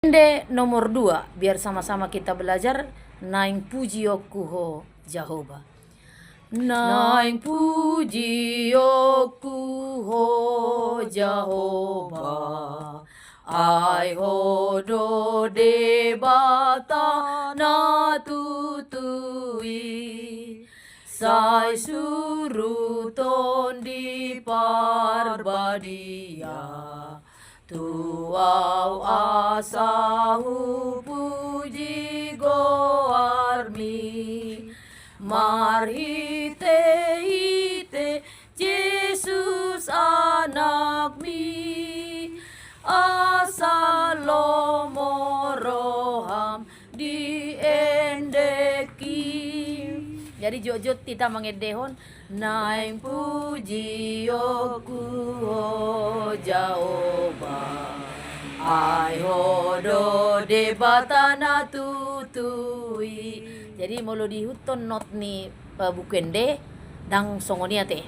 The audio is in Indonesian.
Nomor 2, biar sama-sama kita belajar. Naing puji okuho Jehovah. Naing puji okuho Jehovah. Ai hodo debata na tutui. Sai suruton di parbadia. Tuau asahu puji goarmi. Marhite hite Yesus anakmi. Asalomo roham di endeki. Jadi jojot kita mengedehon naing puji okuho Jehovah. Ai hodo debatana tutui. Jadi molo di huton not ni bukende dang songonia te.